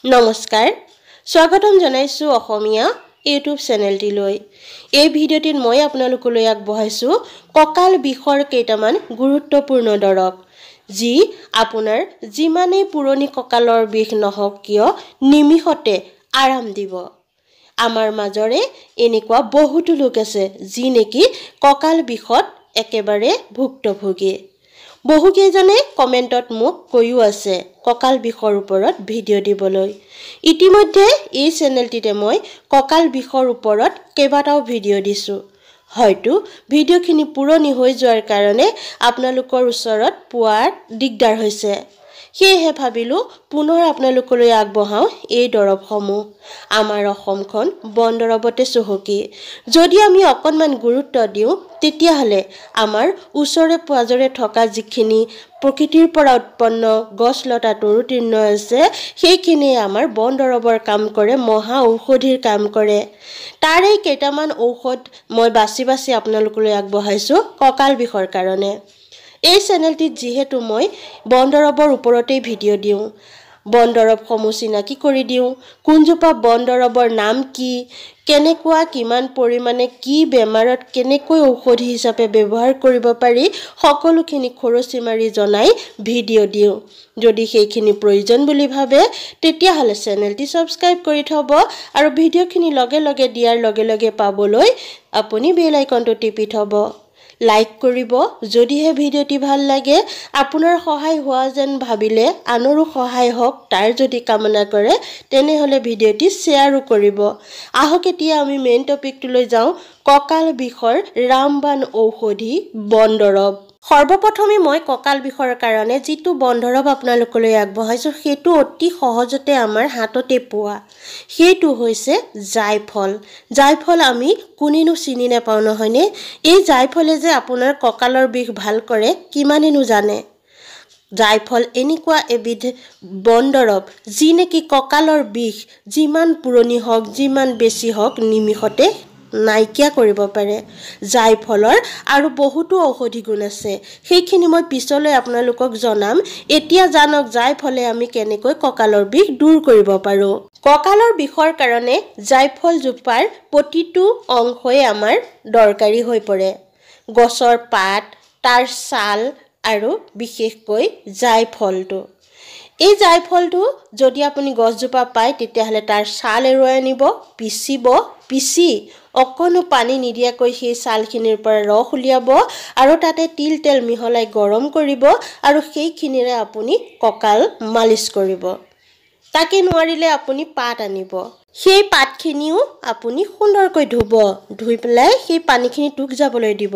নমস্কাৰ স্বাগতম জনাইছো অসমীয়া ইউটিউব চেনেলটিলৈ এই ভিডিঅ'টিত মই আপোনালোকলৈ আগবঢ়াইছো কঁকাল বিষৰ কেইটামান গুৰুত্বপূৰ্ণ দৰৱ যি আপোনাৰ যিমানেই পুৰণি কঁকালৰ বিষ নহওক কিয় নিমিষতে আৰাম দিব আমাৰ মাজৰে এনেকুৱা বহুতো লোক আছে যি নেকি কঁকাল বিষত একেবাৰে ভুক্তভোগী বহুকেইজনে কমেন্টত মোক কৈও আছে কঁকাল বিষৰ ওপৰত ভিডিঅ' দিবলৈ ইতিমধ্যে এই চেনেলটিতে মই কঁকাল বিষৰ ওপৰত কেইবাটাও ভিডিঅ' দিছো হয়তো ভিডিঅ'খিনি পুৰণি হৈ যোৱাৰ কাৰণে আপোনালোকৰ ওচৰত পোৱাৰ দিগদাৰ হৈছে সেয়েহে ভাবিলো পুনৰ আপোনালোকলৈ আগবঢ়াও এই দৰৱসমূহ আমাৰ অসমখন বন দৰৱতে চহকী যদি আমি অকণমান গুৰুত্ব দিওঁ তেতিয়াহলে আমাৰ ওচৰে পাজৰে থকা যিখিনি প্ৰকৃতিৰ পৰা উৎপন্ন গছ লতা তৰুতৃণ আছে সেইখিনি আমাৰ বন দৰৱৰ কাম কৰে মহা ঔষধিৰ কাম কৰে তাৰে কেইটামান ঔষধ মই বাছি আপোনালোকলৈ আগবঢ়াইছো কঁকাল বিষৰ কাৰণে এই চেনেলটিত যেহেতু মই বন দৰৱৰ ওপৰতেই ভিডিঅ' দিওঁ বন দৰৱসমূহ চিনাকি কৰি দিওঁ কোনজোপা বন দৰৱৰ নাম কি কেনেকুৱা কিমান পৰিমাণে কি বেমাৰত কেনেকৈ ঔষধি হিচাপে ব্যৱহাৰ কৰিব পাৰি সকলোখিনি খৰচি মাৰি জনাই ভিডিঅ' দিওঁ যদি সেইখিনি প্ৰয়োজন বুলি ভাবে তেতিয়াহলে চেনেলটি সাবস্ক্ৰাইব কৰি থব আৰু ভিডিঅ'খিনি লগে লগে দিয়াৰ লগে লগে পাবলৈ আপুনি বেল আইকনটো টিপি থব লাইক কৰিব যদিহে ভিডিঅ'টি ভাল লাগে আপোনাৰ সহায় হোৱা যেন ভাবিলে আনৰো সহায় হওক তাৰ যদি কামনা কৰে তেনেহলে ভিডিঅ'টি শ্বেয়াৰো কৰিব আহক এতিয়া আমি মেইন টপিকটোলৈ যাওঁ কঁকাল বিষৰ ৰামবাণ ঔষধি বন দৰৱ সৰ্বপ্ৰথমে মই কঁকাল বিষৰ কাৰণে যিটো বন দৰৱ আপোনালোকলৈ আগবঢ়াইছো সেইটো অতি সহজতে আমাৰ হাততে পোৱা সেইটো হৈছে জায়ফল আমি কোনেনো চিনি নাপাওঁ নহয়নে এই জায়ফলে যে আপোনাৰ কঁকালৰ বিষ ভাল কৰে কিমানেনো জানে জায়ফল এনেকুৱা এবিধ বন দৰৱ যি নেকি কঁকালৰ বিষ যিমান পুৰণি হওক যিমান বেছি হওক নিমিষতে নাইকিয়া কৰিব পাৰে জায়ফলৰ আৰু বহুতো ঔষধি গুণ আছে সেইখিনি মই পিছলৈ আপোনালোকক জনাম এতিয়া জানক জায়ফলে আমি কেনেকৈ কঁকালৰ বিষ দূৰ কৰিব পাৰো কঁকালৰ বিষৰ কাৰণে জায়ফল জোপাৰ প্ৰতিটো অংশই আমাৰ দৰকাৰী হৈ পৰে গছৰ পাত তাৰ ছাল আৰু বিশেষকৈ জায়ফলটো এই জায়ফলটো যদি আপুনি গছজোপা পায় তেতিয়াহলে তাৰ ছাল এৰুৱাই আনিব পিছি অকণো পানী নিদিয়াকৈ সেই ছালখিনিৰ পৰা ৰস উলিয়াব আৰু তাতে তিল তেল মিহলাই গৰম কৰিব আৰু সেইখিনিৰে আপুনি কঁকাল মালিচ কৰিব তাকে নোৱাৰিলে আপুনি পাত আনিব সেই পাতখিনিও আপুনি সুন্দৰকৈ ধুই পেলাই সেই পানীখিনি টুক যাবলৈ দিব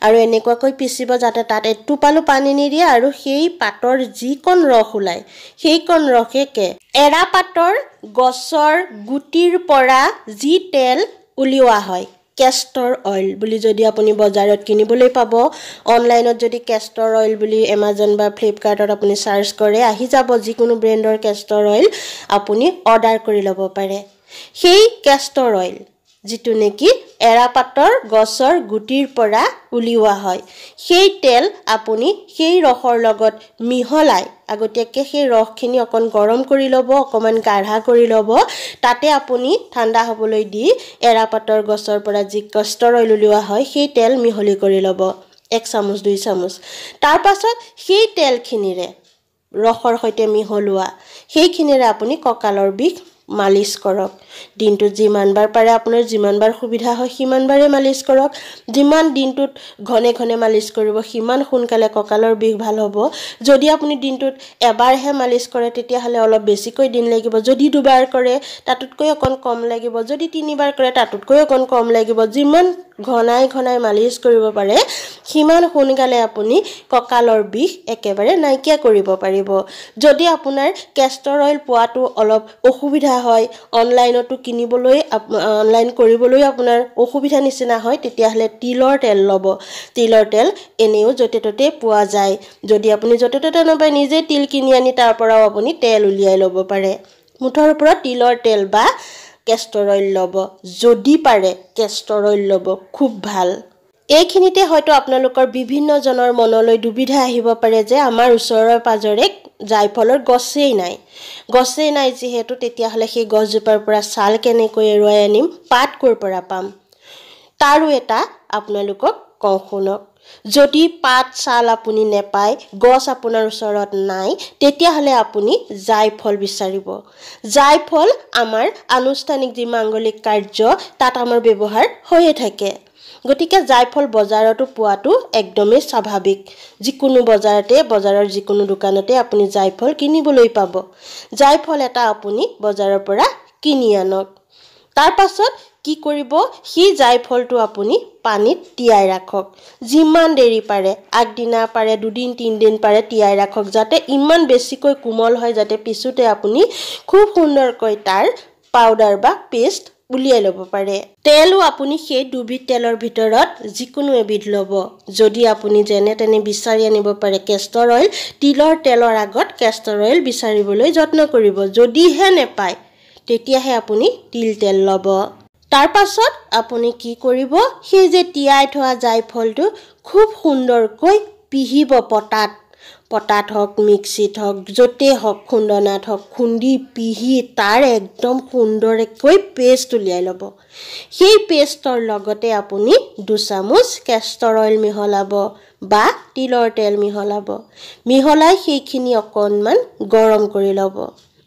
আৰু এনেকুৱাকৈ পিচিব যাতে তাত এটোপালো পানী নিদিয়ে আৰু সেই পাতৰ যিকণ ৰস ওলাই সেইকণ ৰসেকে এৰা পাতৰ গছৰ গুটিৰ পৰা যি তেল উলিওৱা হয় কেষ্টৰ অইল বুলি যদি আপুনি বজাৰত কিনিবলৈ পাব অনলাইনত যদি কেষ্টৰ অইল বুলি Amazon বা Flipkartত আপুনি সাৰ্চ কৰে আহি যাব যিকোনো ব্ৰ্যান্ডৰ কেষ্টৰ অইল আপুনি অৰ্ডাৰ কৰি ল'ব পাৰে সেই কেষ্টৰ অইল যিটো নেকি এৰাপাতৰ গছৰ গুটিৰ পৰা উলিওৱা হয় সেই তেল আপুনি সেই ৰসৰ লগত মিহলাই আগতীয়াকৈ সেই ৰসখিনি অকণ গৰম কৰি ল'ব অকমান গাঢ়া কৰি ল'ব তাতে আপুনি ঠাণ্ডা হ'বলৈ দি এৰাপাতৰ গছৰ পৰা যি কেষ্টৰ অইল উলিওৱা হয় সেই তেল মিহলি কৰি ল'ব 1 চামুচ 2 চামুচ তাৰ পাছত সেই তেলখিনিৰে ৰসৰ সৈতে মিহলোৱা সেইখিনিৰে আপুনি কঁকালৰ বিষ মালিচ কৰক দিনটো যিমানবাৰ পাৰে আপোনাৰ যিমানবাৰ সুবিধা হয় সিমানবাৰে মালিচ কৰক যিমান দিনটোত ঘনে ঘনে মালিচ কৰিব সিমান সোনকালে কঁকালৰ বিষ ভাল হ'ব যদি আপুনি দিনটোত এবাৰহে মালিচ কৰে তেতিয়াহলে অলপ বেছিকৈ দিন লাগিব যদি দুবাৰ কৰে তাতকৈ অকণ কম লাগিব যদি তিনিবাৰ কৰে তাতকৈ অকণ কম লাগিব যিমান ঘনাই মালিচ কৰিব পাৰে সিমান সোনকালে আপুনি কঁকালৰ বিষ একেবাৰে নাইকিয়া কৰিব পাৰিব যদি আপোনাৰ কেষ্টৰ অইল পোৱাটো অলপ অসুবিধা হয় অনলাইনতো কিনিবলৈ অনলাইন কৰিবলৈ আপোনাৰ অসুবিধা নিচিনা হয় তেতিয়াহলে তিলৰ তেল ল'ব তিলৰ তেল এনেও যতে ততে পোৱা যায় যদি আপুনি যতে ততে নাপায় নিজে তিল কিনি আনি তাৰ পৰাও আপুনি তেল উলিয়াই ল'ব পাৰে মুঠৰ ওপৰত তিলৰ তেল বা কেষ্টৰ অইল ল'ব যদি পাৰে কেষ্টৰ অইল ল'ব খুব ভাল এইখিনিতে হয়তো আপোনালোকৰ বিভিন্ন জনৰ মনলৈ দুবিধা আহিব পাৰে যে আমাৰ ওচৰৰ পাজৰে জাইফলৰ গছেই নাই যিহেতু তেতিয়াহ'লে সেই গছজোপাৰ পৰা ছাল কেনেকৈ এৰুৱাই আনিম পাত ক'ৰ পৰা পাম তাৰো এটা আপোনালোকক কওঁ শুনক যদি পাত ছাল আপুনি নেপায় গছ আপোনাৰ ওচৰত নাই তেতিয়াহ'লে আপুনি জাইফল বিচাৰিব জাইফল আমাৰ আনুষ্ঠানিক যি মাংগলিক কাৰ্য তাত আমাৰ ব্যৱহাৰ হৈয়ে থাকে গতিকে জাইফল বজাৰতো পোৱাটো একদমেই স্বাভাৱিক যিকোনো বজাৰৰ যিকোনো দোকানতে আপুনি জাইফল কিনিবলৈ পাব জাইফল এটা আপুনি বজাৰৰ পৰা কিনি আনক তাৰ পাছত কি কৰিব সেই জাইফলটো আপুনি পানীত তিয়াই ৰাখক যিমান দেৰি পাৰে আগদিনা পাৰে দুদিন তিনদিন পাৰে তিয়াই ৰাখক যাতে ইমান বেছিকৈ কোমল হয় যাতে পিছতে আপুনি খুব সুন্দৰকৈ তাৰ পাউডাৰ বা পেষ্ট উলিয়াই ল'ব পাৰে তেলও আপুনি সেই দুবিধ তেলৰ ভিতৰত যিকোনো এবিধ ল'ব যদি আপুনি যেনে তেনে বিচাৰি আনিব পাৰে কেষ্টৰ অইল তিলৰ তেলৰ আগত কেষ্টৰ অইল বিচাৰিবলৈ যত্ন কৰিব যদিহে নেপায় তেতিয়াহে আপুনি তিল তেল ল'ব তাৰ পাছত আপুনি কি কৰিব সেই যে তিয়াই থোৱা জাইফলটো খুব সুন্দৰকৈ পিহিব পটাত হওক মিক্সিত হওক য'তে হওক খুন্দনাত হওক খুন্দি পিহি তাৰ একদম সুন্দৰকৈ পেষ্ট উলিয়াই ল'ব সেই পেষ্টৰ লগতে আপুনি 2 চামুচ কেষ্টৰ অইল মিহলাব বা তিলৰ তেল মিহলাই সেইখিনি অকণমান গৰম কৰি ল'ব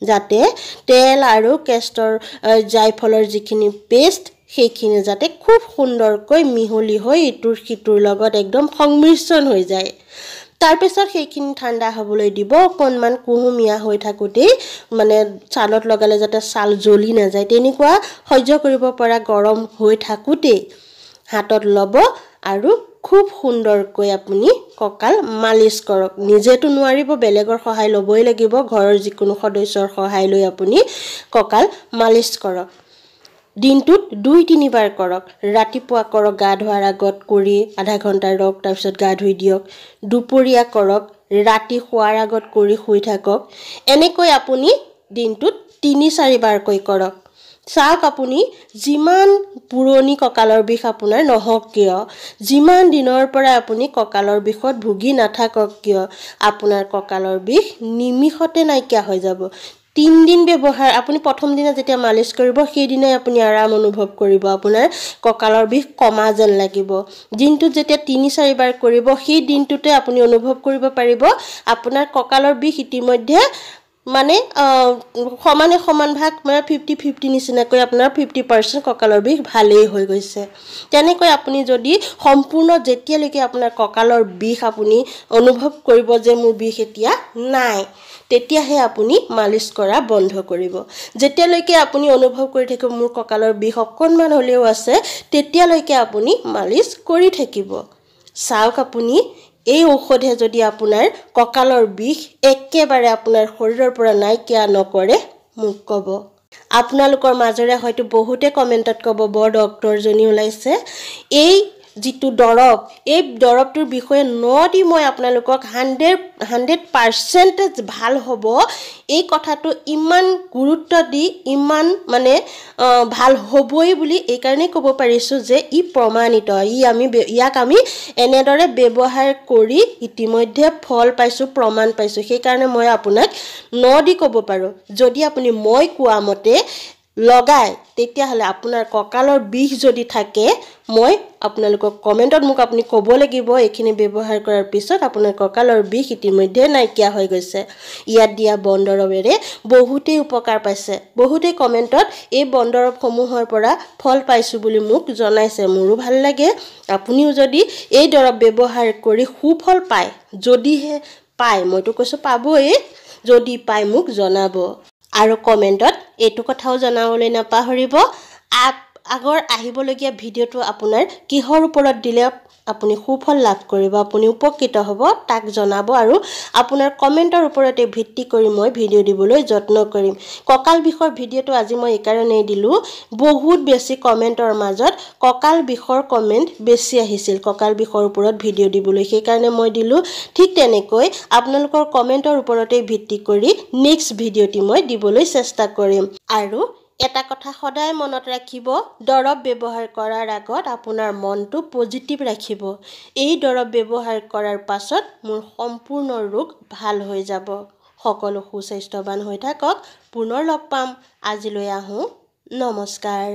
যাতে তেল আৰু কেষ্টৰ জাইফলৰ যিখিনি পেষ্ট সেইখিনি যাতে খুব সুন্দৰকৈ মিহলি হৈ ইটোৰ সিটোৰ লগত একদম সংমিশ্ৰণ হৈ যায় তাৰ পিছত সেইখিনি ঠাণ্ডা হ'বলৈ দিব অকণমান কুহুমীয়া হৈ থাকোতেই মানে ছালত লগালে যাতে ছাল জ্বলি নাযায় তেনেকুৱা সহ্য কৰিব পৰা গৰম হৈ থাকোতেই হাতত ল'ব আৰু খুব সুন্দৰকৈ আপুনি কঁকাল মালিচ কৰক নিজেতো নোৱাৰিব বেলেগৰ সহায় ল'বই লাগিব ঘৰৰ যিকোনো সদস্যৰ সহায় লৈ আপুনি কঁকাল মালিচ কৰক দিনটোত 2-3 বাৰ কৰক ৰাতিপুৱা কৰক গা ধোৱাৰ আগত কৰি আধা ঘণ্টা ৰক তাৰ পিছত গা ধুই দিয়ক দুপৰীয়া কৰক ৰাতি শোৱাৰ আগত কৰি শুই থাকক এনেকৈ আপুনি দিনটোত 3-4 বাৰকৈ কৰক চাওক আপুনি যিমান পুৰণি কঁকালৰ বিষ আপোনাৰ নহওক কিয় যিমান দিনৰ পৰা আপুনি কঁকালৰ বিষত ভুগি নাথাকক কিয় আপোনাৰ কঁকালৰ বিষ নিমিষতে নাইকিয়া হৈ যাব 3 দিন ব্যৱহাৰ আপুনি প্ৰথম দিনা যেতিয়া মালিচ কৰিব সেই দিনাই আপুনি আৰাম অনুভৱ কৰিব আপোনাৰ কঁকালৰ বিষ কমা যেন লাগিব দিনটোত যেতিয়া 3-4 বাৰ কৰিব সেই দিনটোতে আপুনি অনুভৱ কৰিব পাৰিব আপোনাৰ কঁকালৰ বিষ ইতিমধ্যে মানে সমান ভাগ মানে 50-50 নিচিনাকৈ আপোনাৰ 50% কঁকালৰ বিষ ভালেই হৈ গৈছে তেনেকৈ আপুনি যদি সম্পূৰ্ণ যেতিয়ালৈকে আপোনাৰ কঁকালৰ বিষ আপুনি অনুভৱ কৰিব যে মোৰ বিষ এতিয়া নাই তেতিয়াহে আপুনি মালিচ কৰা বন্ধ কৰিব যেতিয়ালৈকে আপুনি অনুভৱ কৰি থাকিব মোৰ কঁকালৰ বিষ অকণমান হ'লেও আছে তেতিয়ালৈকে আপুনি মালিচ কৰি থাকিব চাওক আপুনি এই ঔষধে যদি আপোনাৰ কঁকালৰ বিষ একেবাৰে আপোনাৰ শৰীৰৰ পৰা নাইকিয়া নকৰে মোক ক'ব আপোনালোকৰ মাজৰে হয়তো বহুতে কমেন্টত ক'ব বৰ ডক্টৰজনী ওলাইছে এই যিটো দৰব এই দৰবটোৰ বিষয়ে নদি মই আপোনালোকক 100% ভাল হ'ব এই কথাটো ইমান গুৰুত্ব দি ইমান মানে ভাল হ'বই বুলি এই কাৰণে ক'ব পাৰিছো যে ই প্ৰমাণিত ইয়াক আমি এনেদৰে ব্যৱহাৰ কৰি ইতিমধ্যে ফল পাইছো প্ৰমাণ পাইছো সেই কাৰণে মই আপোনাক নদি ক'ব পাৰো যদি আপুনি মই কোৱা মতে লগাই তেতিয়াহলে আপোনাৰ কঁকালৰ বিষ যদি থাকে মই আপোনালোকক কমেন্টত মোক আপুনি ক'ব লাগিব এখিনি ব্যৱহাৰ কৰাৰ পিছত আপোনাৰ কঁকালৰ বিষ ইতিমধ্যে নাইকিয়া হৈ গৈছে ইয়াত দিয়া বনদৰৱেৰে বহুতেই উপকাৰ পাইছে বহুতেই কমেন্টত এই বনদৰৱসমূহৰ পৰা ফল পাইছো বুলি মোক জনাইছে মোৰো ভাল লাগে আপুনিও যদি এই দৰৱ ব্যৱহাৰ কৰি সুফল পায় যদিহে পায় মইতো কৈছো পাবই যদি পায় মোক জনাব আৰু কমেন্টত এটো কথাও জনাবলৈ নাপাহৰিব আগৰ আহিবলগীয়া ভিডিওটো আপোনাৰ কিহৰ ওপৰত দিলে আপুনি সুফল লাভ কৰিব আপুনি উপকৃত হ'ব তাক জনাব আৰু আপোনাৰ কমেন্টৰ ওপৰতে ভিত্তি কৰি মই ভিডিও দিবলৈ যত্ন কৰিম কঁকাল বিষৰ ভিডিওটো আজি মই এই কাৰণেই দিলো বহুত বেছি কমেন্টৰ মাজত কঁকাল বিষৰ কমেন্ট বেছি আহিছিল কঁকাল বিষৰ ওপৰত ভিডিও দিবলৈ সেই কাৰণে মই দিলো ঠিক তেনেকৈ আপোনালোকৰ কমেন্টৰ ওপৰতে ভিত্তি কৰি নেক্সট ভিডিওটি মই দিবলৈ চেষ্টা কৰিম আৰু এটা কথা সদায় মনত ৰাখিব দৰব ব্যৱহাৰ কৰাৰ আগত আপোনাৰ মনটো পজিটিভ ৰাখিব এই দৰব ব্যৱহাৰ কৰাৰ পাছত মোৰ সম্পূৰ্ণ ৰোগ ভাল হৈ যাব সকলো সুস্বাস্থ্যৱান হৈ থাকক পুনৰ লগ পাম আজিলৈ আহোঁ নমস্কাৰ